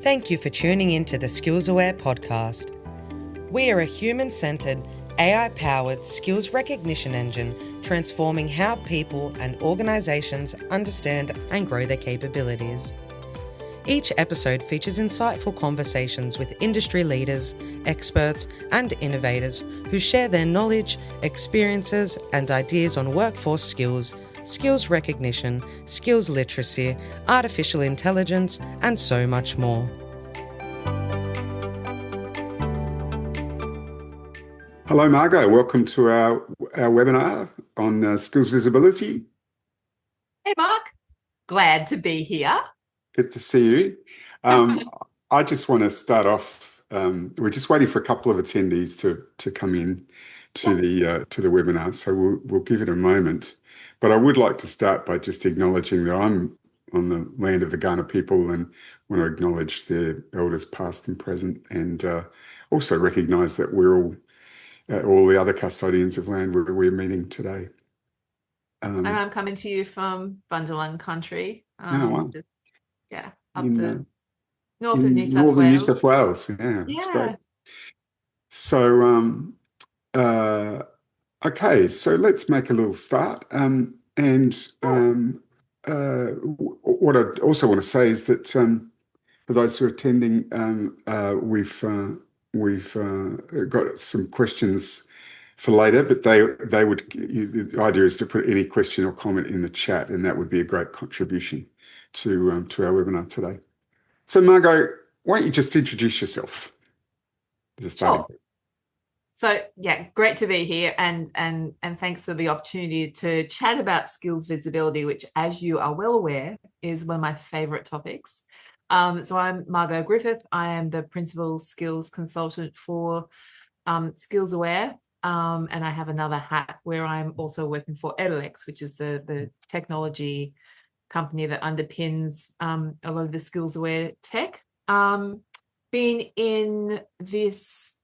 Thank you for tuning in to the SkillsAware podcast. We are a human-centered, AI-powered skills recognition engine transforming how people and organizations understand and grow their capabilities. Each episode features insightful conversations with industry leaders, experts, and innovators who share their knowledge, experiences, and ideas on workforce skills, skills recognition, skills literacy, artificial intelligence, and so much more. Hello, Margo. Welcome to our webinar on skills visibility. Hey, Mark. Glad to be here. Good to see you. I just want to start off. We're just waiting for a couple of attendees to come in to the webinar, so we'll give it a moment. But I would like to start by just acknowledging that I'm on the land of the Kaurna people and want to acknowledge their elders past and present, and also recognise that we're all the other custodians of land we're meeting today. And I'm coming to you from Bunjalung country. Wow. Up the north of New South Wales. Northern New South Wales, yeah. That's great. So, okay, so let's make a little start. What I also want to say is that for those who are attending, we've got some questions for later, but the idea is to put any question or comment in the chat, and that would be a great contribution to our webinar today. So, Margo, why don't you just introduce yourself as a starting point? So, yeah, great to be here, and thanks for the opportunity to chat about skills visibility, which, as you are well aware, is one of my favourite topics. So I'm Margo Griffith. I am the Principal Skills Consultant for SkillsAware, and I have another hat where I'm also working for Edalex, which is the technology company that underpins a lot of the SkillsAware tech. Being in this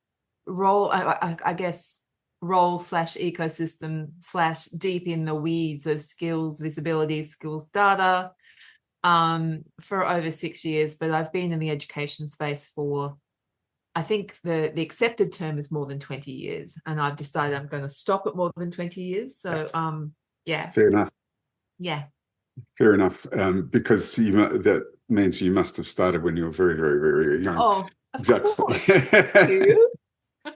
role, I guess, role/ecosystem/ deep in the weeds of skills visibility, skills data for over 6 years, but I've been in the education space for, I think the accepted term is more than 20 years, and I've decided I'm going to stop at more than 20 years. So, yeah. Fair enough. Yeah. Fair enough, because that means you must have started when you were very, very, very young. Oh, exactly. Course. Thank you.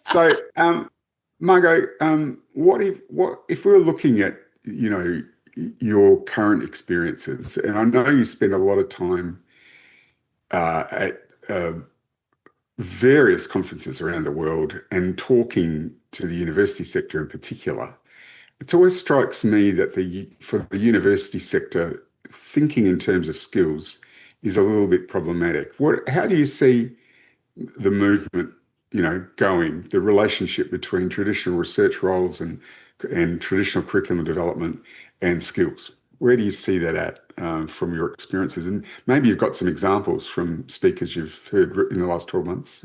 So, Margo, what if we were looking at your current experiences, and I know you spend a lot of time at various conferences around the world and talking to the university sector in particular. It always strikes me that for the university sector, thinking in terms of skills is a little bit problematic. How do you see the movement, going, the relationship between traditional research roles and traditional curriculum development and skills? Where do you see that at from your experiences? And maybe you've got some examples from speakers you've heard in the last 12 months,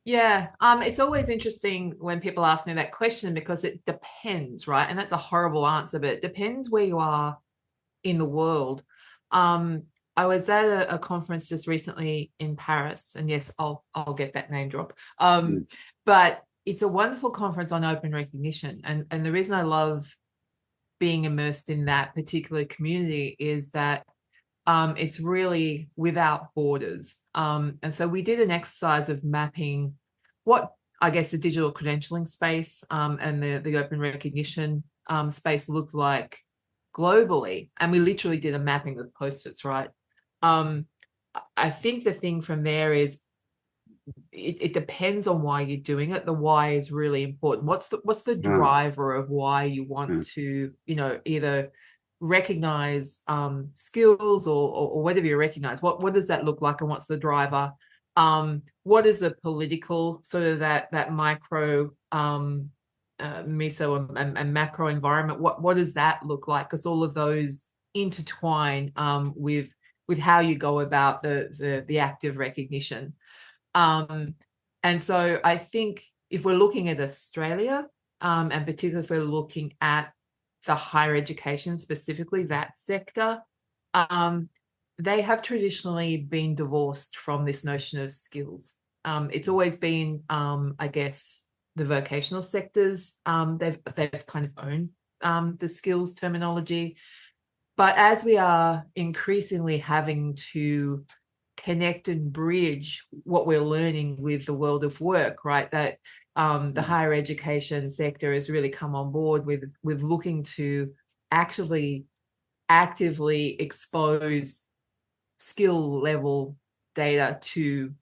Yeah, it's always interesting when people ask me that question, because it depends, right? And that's a horrible answer, but it depends where you are in the world. I was at a conference just recently in Paris, and yes, I'll get that name drop. But it's a wonderful conference on open recognition, and the reason I love being immersed in that particular community is that it's really without borders. And so we did an exercise of mapping what, I guess, the digital credentialing space and the open recognition space looked like globally. And we literally did a mapping with Post-its, right? I think the thing from there is it depends on why you're doing it. The why is really important. What's the driver of why you want to, either recognize skills or whatever you recognize? What does that look like, and what's the driver? What is the political sort of that micro meso and macro environment? What does that look like? Because all of those intertwine with how you go about the act of recognition. And so I think if we're looking at Australia, and particularly if we're looking at the higher education, specifically that sector, they have traditionally been divorced from this notion of skills. It's always been, I guess, the vocational sectors. They've kind of owned the skills terminology. But as we are increasingly having to connect and bridge what we're learning with the world of work, right, that the higher education sector has really come on board with looking to actually actively expose skill level data to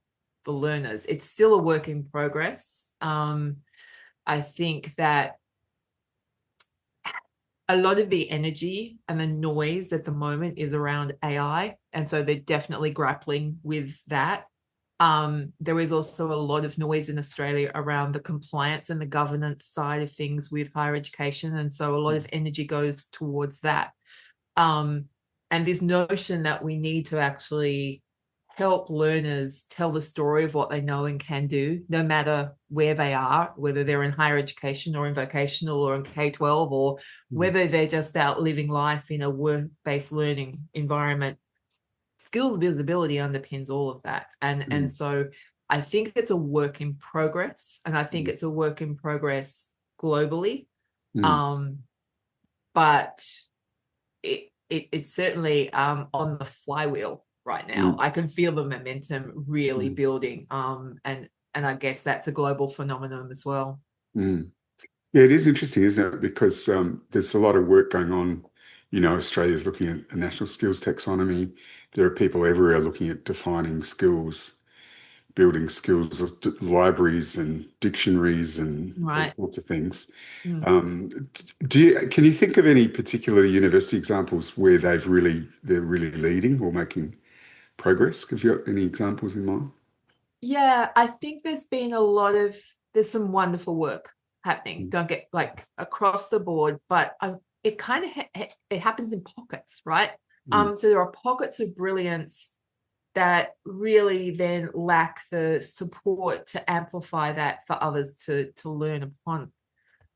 the learners. It's still a work in progress. I think that a lot of the energy and the noise at the moment is around AI. And so they're definitely grappling with that. There is also a lot of noise in Australia around the compliance and the governance side of things with higher education. And so a lot of energy goes towards that. And this notion that we need to actually help learners tell the story of what they know and can do, no matter where they are, whether they're in higher education or in vocational or in K-12, or whether they're just out living life in a work-based learning environment. Skills visibility underpins all of that. And so I think it's a work in progress, and I think it's a work in progress globally. But it's certainly on the flywheel right now. I can feel the momentum really building. And I guess that's a global phenomenon as well. Yeah, it is interesting, isn't it? Because there's a lot of work going on. You know, Australia's looking at a national skills taxonomy. There are people everywhere looking at defining skills, building skills, libraries and dictionaries and all sorts of things. Can you think of any particular university examples where they're really leading or making progress? Have you got any examples in mind? Yeah, I think there's some wonderful work happening. Don't get across the board, but it kind of it happens in pockets, right? So there are pockets of brilliance that really then lack the support to amplify that for others to learn upon.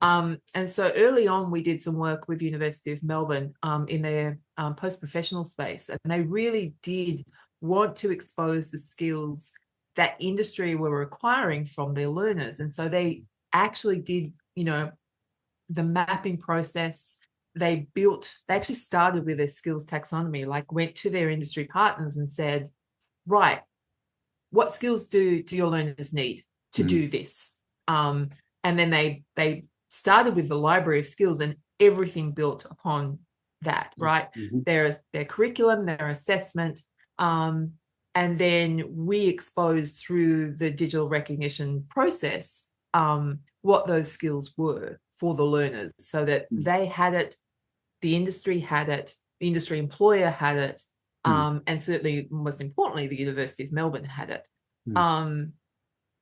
And so early on, we did some work with University of Melbourne in their post-professional space, and they really did want to expose the skills that industry were requiring from their learners. And so they actually did, the mapping process. They actually started with their skills taxonomy, went to their industry partners and said, right, what skills do your learners need to do this? And then they started with the library of skills, and everything built upon that, right? Their curriculum, their assessment, and then we exposed through the digital recognition process what those skills were for the learners, so that they had it, the industry had it, the industry employer had it, and certainly, most importantly, the University of Melbourne had it.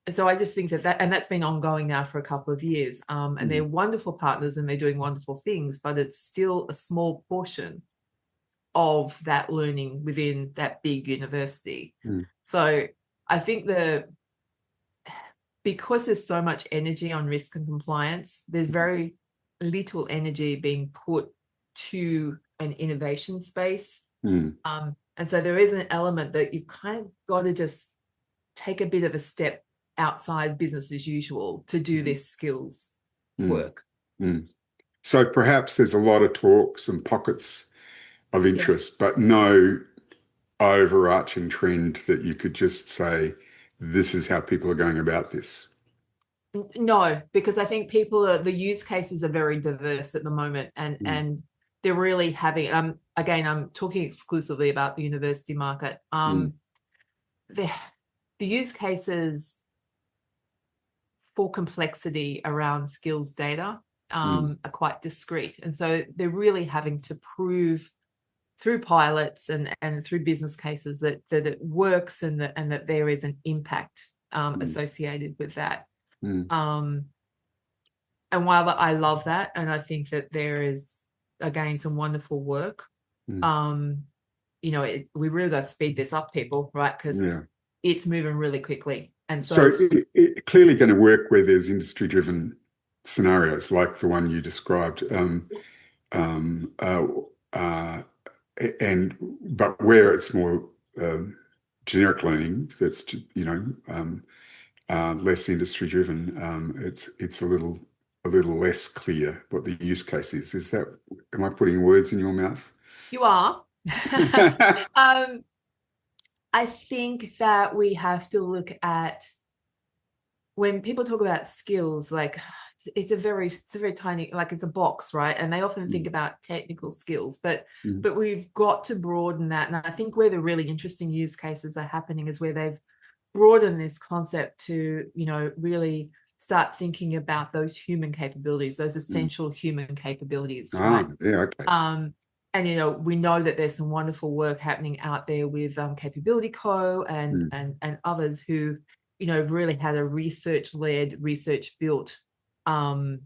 So I just think and that's been ongoing now for a couple of years. And they're wonderful partners and they're doing wonderful things, but it's still a small portion of that learning within that big university. So I think because there's so much energy on risk and compliance, there's very little energy being put to an innovation space. And so there is an element that you've kind of got to just take a bit of a step outside business as usual to do this skills work. So perhaps there's a lot of talks and pockets of interest, but no overarching trend that you could just say, this is how people are going about this. No, because I think the use cases are very diverse at the moment, and they're really having, again, I'm talking exclusively about the university market. The use cases for complexity around skills data are quite discrete. And so they're really having to prove through pilots and through business cases that it works and that there is an impact associated with that. And while I love that, and I think that there is, again, some wonderful work, we really got to speed this up, people, right? Because it's moving really quickly. And so it's clearly going to work where there's industry-driven scenarios like the one you described. but where it's more generic learning, that's less industry driven, it's a little less clear what the use case is. Is that, am I putting words in your mouth? You are. I think that we have to look at, when people talk about skills, like it's a very tiny, like it's a box, right? And they often think about technical skills, but we've got to broaden that. And I think where the really interesting use cases are happening is where they've broadened this concept to, really start thinking about those human capabilities, those essential human capabilities, right? Yeah, okay. And we know that there's some wonderful work happening out there with Capability Co and others who really had a research-led, research-built platform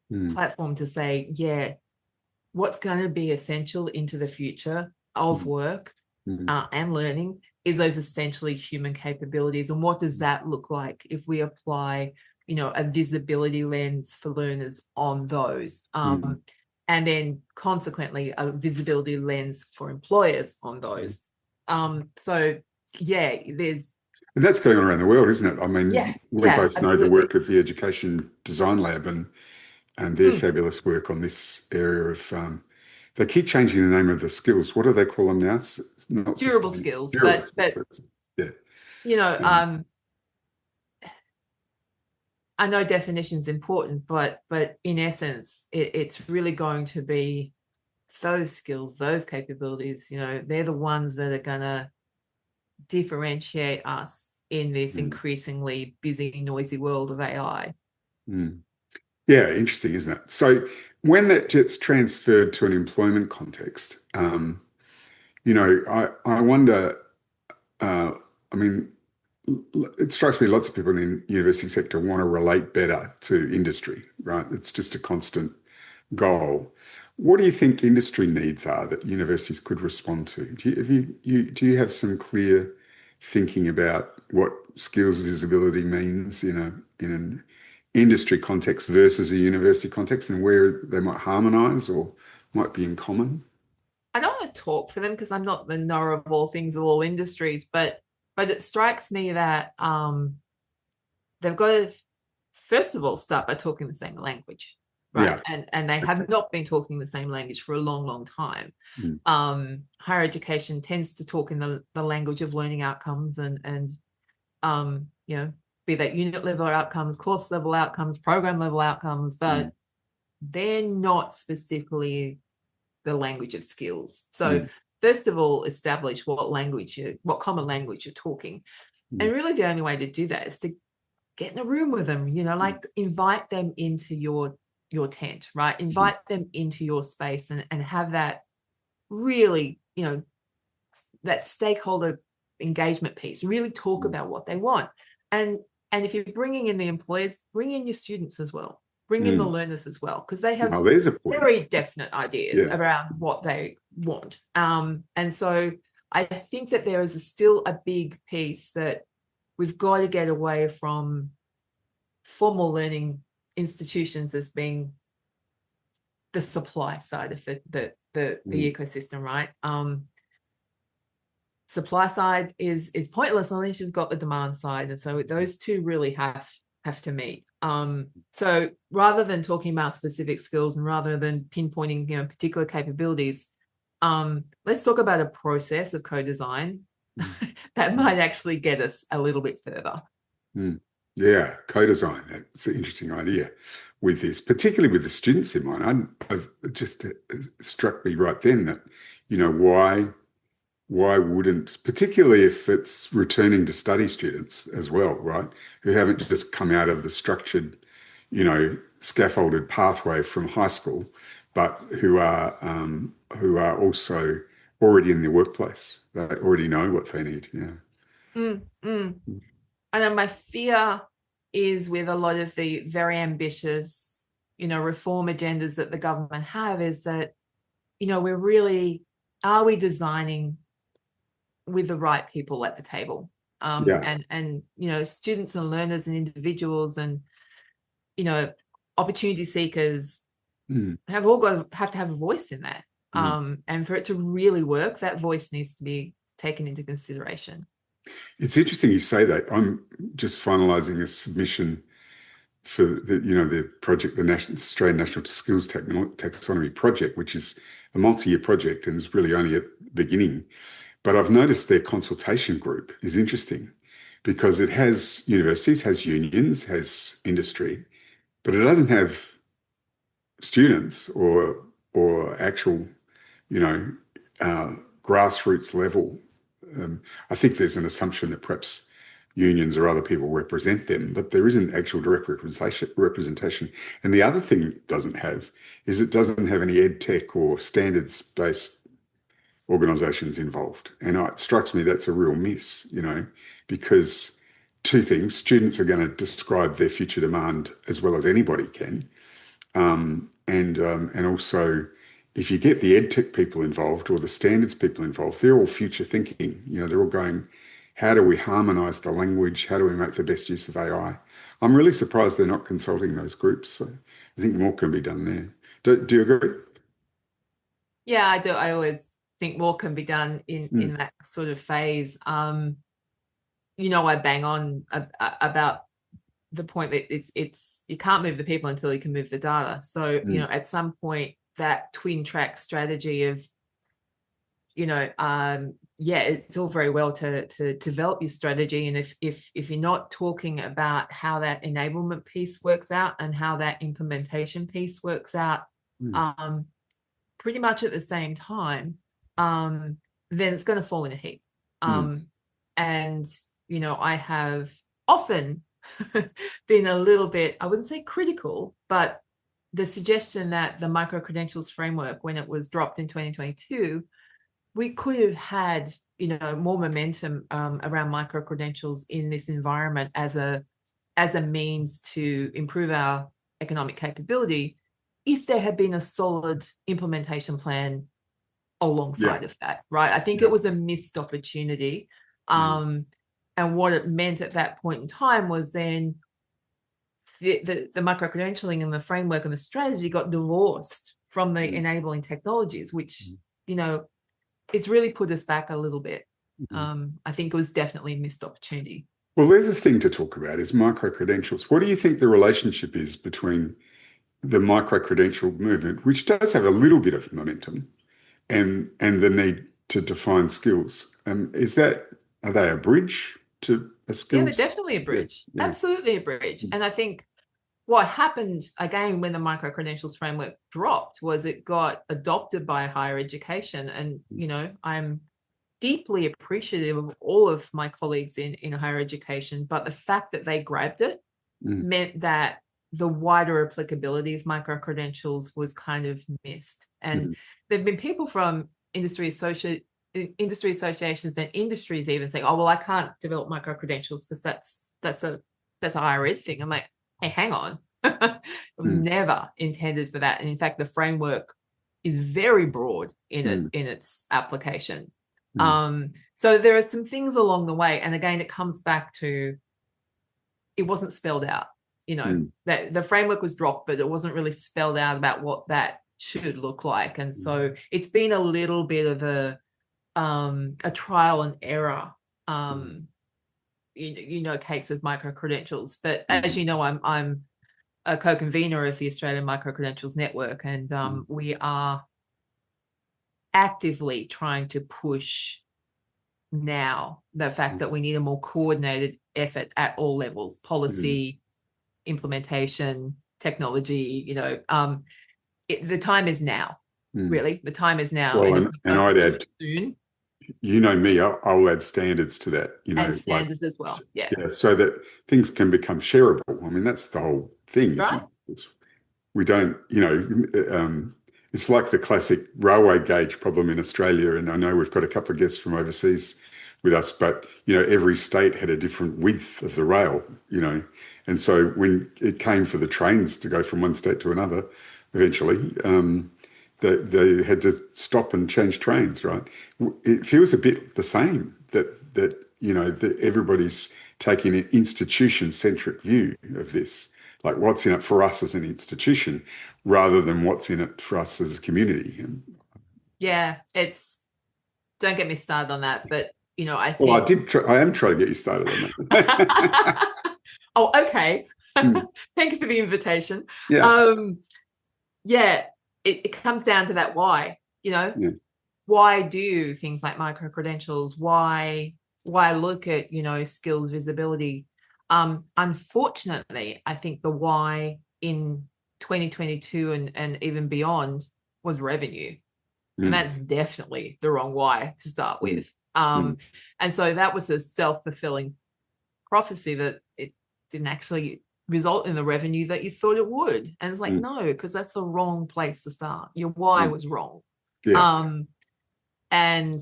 to say, what's going to be essential into the future of work and learning is those essentially human capabilities, and what does that look like if we apply a visibility lens for learners on those, and then consequently a visibility lens for employers on those. There's, and that's going on around the world, isn't it? I mean, we both know absolutely. the work of the Education Design Lab and their fabulous work on this area of, they keep changing the name of the skills. What do they call them now? Not durable skills, durable but skills, I know definition's important, but in essence, it's really going to be those skills, those capabilities, they're the ones that are going to differentiate us in this increasingly busy, noisy world of AI. Yeah, interesting, isn't it? So when that gets transferred to an employment context, I wonder, I mean, it strikes me lots of people in the university sector want to relate better to industry, right? It's just a constant goal. What do you think industry needs are that universities could respond to? Do you have some clear thinking about what skills visibility means in an industry context versus a university context, and where they might harmonize or might be in common? I don't want to talk for them because I'm not the knower of all things of all industries, but it strikes me that they've got to, first of all, start by talking the same language, right? Yeah. And they have not been talking the same language for a long, long time. Higher education tends to talk in the language of learning outcomes and be that unit level outcomes, course level outcomes, program level outcomes, but they're not specifically the language of skills. So first of all, establish what common language you're talking. And really the only way to do that is to get in a room with them, like invite them into your tent, right? Invite them into your space and have that really, that stakeholder engagement piece, really talk about what they want. And if you're bringing in the employers, bring in your students as well. Bring in the learners as well, because they have very definite ideas around what they want. And so I think that there is still a big piece that we've got to get away from formal learning institutions as being the supply side of the ecosystem, right? Supply side is pointless unless you've got the demand side, and so those two really have to meet. So rather than talking about specific skills and rather than pinpointing particular capabilities, let's talk about a process of co-design that might actually get us a little bit further. Yeah, co-design, that's an interesting idea with this, particularly with the students in mind. I've just struck me right then that why wouldn't, particularly if it's returning to study students as well, right, who haven't just come out of the structured, scaffolded pathway from high school, but who are also already in the workplace. They already know what they need. And my fear is with a lot of the very ambitious, reform agendas that the government have, is that, are we designing with the right people at the table? And students and learners and individuals and, opportunity seekers have to have a voice in that. And for it to really work, that voice needs to be taken into consideration. It's interesting you say that. I'm just finalising a submission for the project, the Australian National Skills Taxonomy Project, which is a multi-year project and is really only at the beginning. But I've noticed their consultation group is interesting because it has universities, has unions, has industry, but it doesn't have students or actual, grassroots level. I think there's an assumption that perhaps unions or other people represent them, but there isn't actual direct representation. And the other thing it doesn't have is it doesn't have any EdTech or standards-based organisations involved. And it strikes me that's a real miss, because two things: students are going to describe their future demand as well as anybody can, and also, if you get the EdTech people involved or the standards people involved, they're all future thinking. They're all going, how do we harmonise the language? How do we make the best use of AI? I'm really surprised they're not consulting those groups. So I think more can be done there. Do you agree? Yeah, I do. I always think more can be done in that sort of phase. I bang on about the point that it's you can't move the people until you can move the data. So at some point, that twin track strategy of it's all very well to develop your strategy, and if you're not talking about how that enablement piece works out and how that implementation piece works out pretty much at the same time, then it's going to fall in a heap. And I have often been a little bit, I wouldn't say critical, but the suggestion that the micro-credentials framework, when it was dropped in 2022, we could have had, more momentum around micro-credentials in this environment as a means to improve our economic capability if there had been a solid implementation plan alongside of that, right? I think it was a missed opportunity. And what it meant at that point in time was then the micro-credentialing and the framework and the strategy got divorced from the enabling technologies, which, it's really put us back a little bit. I think it was definitely a missed opportunity. Well, there's a thing to talk about is micro-credentials. What do you think the relationship is between the micro-credential movement, which does have a little bit of momentum, and the need to define skills? Are they a bridge to a skills? Yeah, they're definitely a bridge. Yeah. Absolutely a bridge. And I think what happened again when the micro-credentials framework dropped was it got adopted by higher education. And, I'm deeply appreciative of all of my colleagues in higher education, but the fact that they grabbed it meant that the wider applicability of micro-credentials was kind of missed. And there've been people from industry associations and industries even saying, oh, well, I can't develop micro-credentials because that's a higher ed thing. I'm like, hey, hang on. Never intended for that. And in fact, the framework is very broad in its application. So there are some things along the way. And again, it comes back to, it wasn't spelled out, that the framework was dropped, but it wasn't really spelled out about what that should look like. And so it's been a little bit of a trial and error, case of micro-credentials. But as you know, I'm a co-convener of the Australian Micro-Credentials Network, and we are actively trying to push now the fact that we need a more coordinated effort at all levels: policy, implementation, technology. The time is now. Really, the time is now. Well, and I'd add soon. Me, I'll add standards to that, and standards as well. Yeah, so that things can become shareable. I mean, that's the whole thing. Right. We don't, it's like the classic railway gauge problem in Australia. And I know we've got a couple of guests from overseas with us, but, every state had a different width of the rail, And so when it came for the trains to go from one state to another, eventually, they had to stop and change trains, right? It feels a bit the same that everybody's taking an institution-centric view of this, like what's in it for us as an institution, rather than what's in it for us as a community. Yeah, don't get me started on that, but I Well, think I am trying to get you started on that. oh, okay. Thank you for the invitation. Yeah. Yeah, it comes down to that why, Yeah. why do things like micro credentials? Why look at, skills visibility? Unfortunately, I think the why in 2022 and even beyond was revenue. And that's definitely the wrong why to start with. And so that was a self-fulfilling prophecy that it didn't actually result in the revenue that you thought it would. And it's like, no, because that's the wrong place to start. Your why was wrong. Yeah. And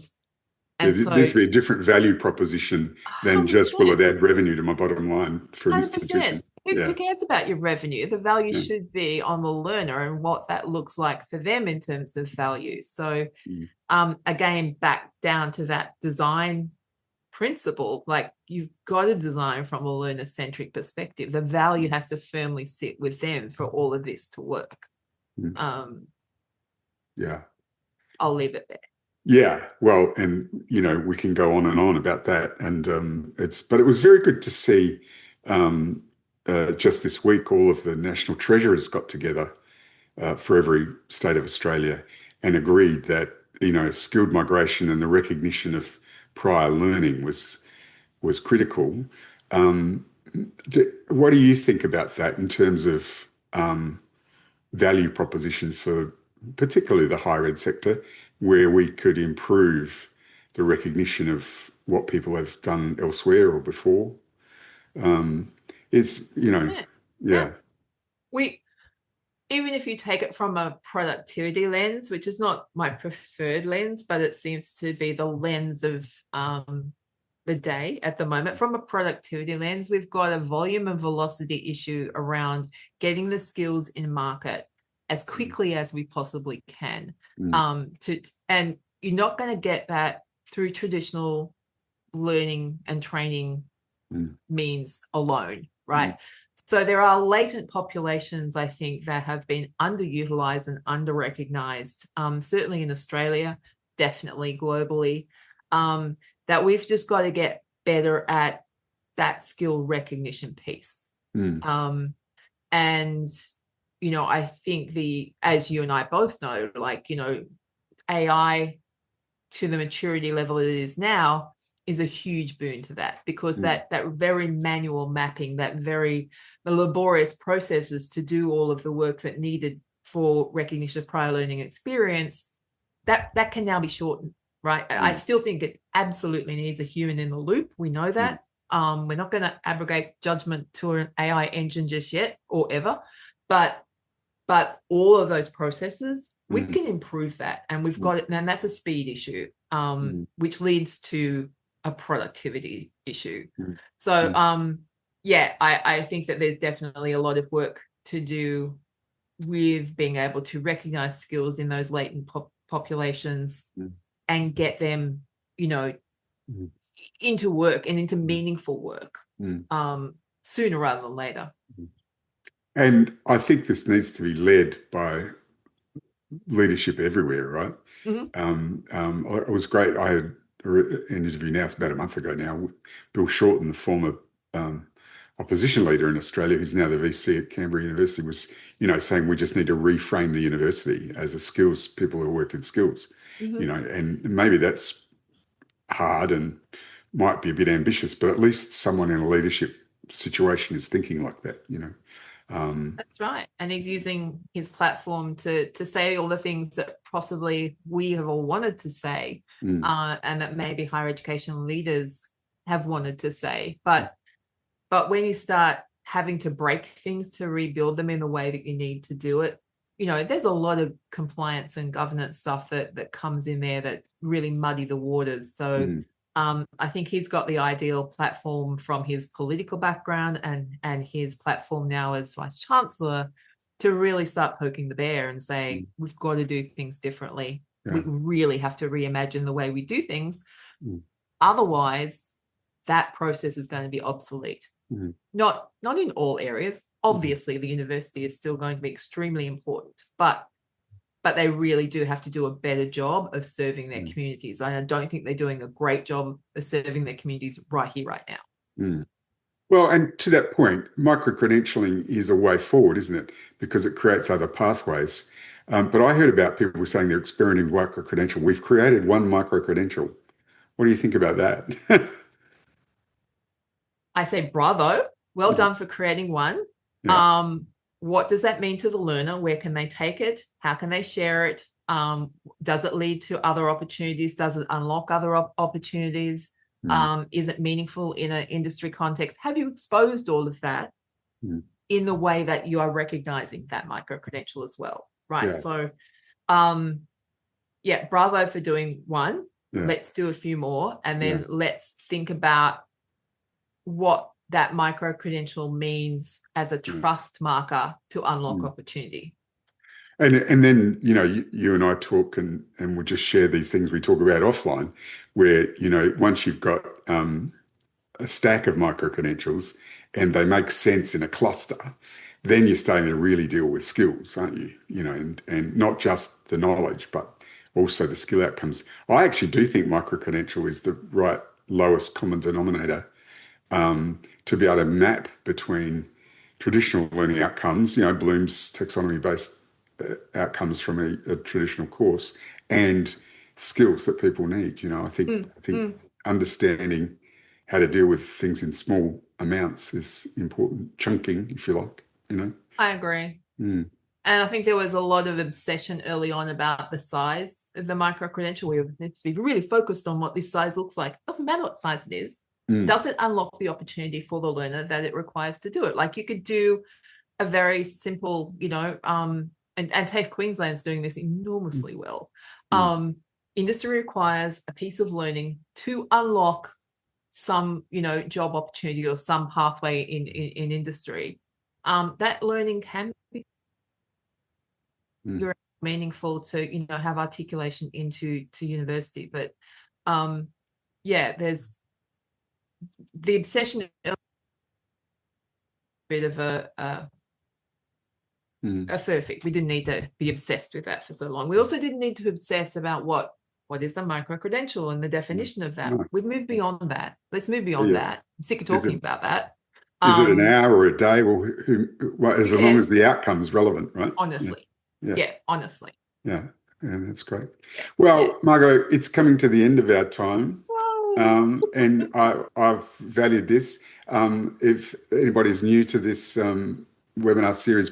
Yeah, so this would be a different value proposition than just, will it add revenue to my bottom line for an 100%. institution? Who cares about your revenue? The value Yeah. should be on the learner and what that looks like for them in terms of value. So again, back down to that design principle, like you've got to design from a learner-centric perspective. The value has to firmly sit with them for all of this to work. Yeah. I'll leave it there. Yeah, well, and we can go on and on about that, and but it was very good to see just this week all of the national treasurers got together for every state of Australia and agreed that skilled migration and the recognition of prior learning was critical. What do you think about that in terms of value proposition for particularly the higher ed sector, where we could improve the recognition of what people have done elsewhere or before? Yeah. Even if you take it from a productivity lens, which is not my preferred lens, but it seems to be the lens of the day at the moment. From a productivity lens, we've got a volume and velocity issue around getting the skills in market as quickly as we possibly can. And you're not going to get that through traditional learning and training means alone, right? So there are latent populations, I think, that have been underutilized and under-recognized, certainly in Australia, definitely globally, that we've just got to get better at that skill recognition piece. And, I think as you and I both know, AI to the maturity level it is now is a huge boon to that, because that very manual mapping, the laborious processes to do all of the work that needed for recognition of prior learning experience, that can now be shortened, right? I still think it absolutely needs a human in the loop. We know that. We're not going to abrogate judgment to an AI engine just yet or ever, but all of those processes, we can improve that, and we've got it, and that's a speed issue, which leads to a productivity issue. So I think that there's definitely a lot of work to do with being able to recognize skills in those latent populations and get them into work and into meaningful work sooner rather than later. And I think this needs to be led by leadership everywhere, right? It was great. I had an interview now, it's about a month ago now, Bill Shorten, the former opposition leader in Australia, who's now the VC at Canberra University, was saying we just need to reframe the university as a skills, people who work in skills, and maybe that's hard and might be a bit ambitious, but at least someone in a leadership situation is thinking like that. That's right. And he's using his platform to say all the things that possibly we have all wanted to say, and that maybe higher education leaders have wanted to say. But when you start having to break things to rebuild them in the way that you need to do it, there's a lot of compliance and governance stuff that comes in there that really muddy the waters. So I think he's got the ideal platform from his political background and his platform now as Vice Chancellor to really start poking the bear and saying, we've got to do things differently. We really have to reimagine the way we do things. Otherwise, that process is going to be obsolete. Not in all areas. Obviously, the university is still going to be extremely important, but but they really do have to do a better job of serving their communities. I don't think they're doing a great job of serving their communities right here, right now. Well, and to that point, micro-credentialing is a way forward, isn't it? Because it creates other pathways. But I heard about people saying they're experimenting with micro-credential. We've created one micro-credential. What do you think about that? I say bravo. Well done for creating one. Yeah. What does that mean to the learner? Where can they take it? How can they share it? Does it lead to other opportunities? Does it unlock other opportunities? Is it meaningful in an industry context? Have you exposed all of that in the way that you are recognizing that micro-credential as well? Right. Yeah. So, bravo for doing one. Yeah. Let's do a few more. And then let's think about what that micro-credential means as a trust marker to unlock opportunity. And then, you and I talk and we'll just share these things we talk about offline where, once you've got a stack of micro-credentials and they make sense in a cluster, then you're starting to really deal with skills, aren't you? And not just the knowledge, but also the skill outcomes. I actually do think micro-credential is the right lowest common denominator to be able to map between traditional learning outcomes, Bloom's taxonomy-based outcomes from a traditional course and skills that people need. I think understanding how to deal with things in small amounts is important. Chunking, if you like, I agree. And I think there was a lot of obsession early on about the size of the micro-credential. We need to be really focused on what this size looks like. It doesn't matter what size it is. Does it unlock the opportunity for the learner that it requires to do it? Like you could do a very simple, and TAFE Queensland's doing this enormously well. Industry requires a piece of learning to unlock some, job opportunity or some pathway in industry. That learning can be very meaningful to, have articulation into university. But there's the obsession of a bit of a perfect. We didn't need to be obsessed with that for so long. We also didn't need to obsess about what is the micro-credential and the definition of that. We've moved beyond that. Let's move beyond that. I'm sick of talking about that. Is it an hour or a day? Well, as long as the outcome's relevant, right? Honestly. Honestly. Yeah, that's great. Well, Margo, it's coming to the end of our time. And I've valued this. If anybody's new to this webinar series,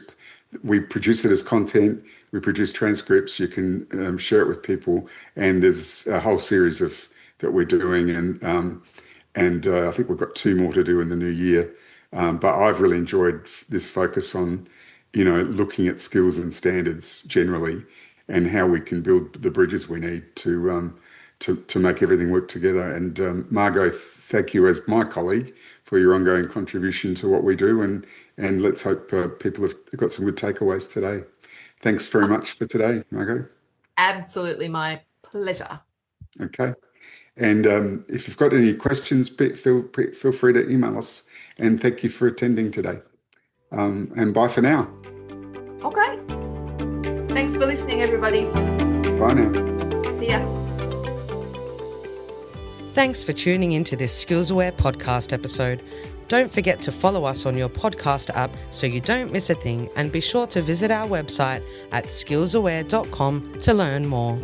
we produce it as content. We produce transcripts. You can share it with people. And there's a whole series that we're doing. And I think we've got 2 more to do in the new year. But I've really enjoyed this focus on, looking at skills and standards generally and how we can build the bridges we need to make everything work together. And Margo, thank you as my colleague for your ongoing contribution to what we do. And let's hope people have got some good takeaways today. Thanks very much for today, Margo. Absolutely, my pleasure. Okay. And if you've got any questions, feel free to email us. And thank you for attending today. And bye for now. Okay. Thanks for listening, everybody. Bye now. See ya. Thanks for tuning into this SkillsAware podcast episode. Don't forget to follow us on your podcast app so you don't miss a thing, and be sure to visit our website at skillsaware.com to learn more.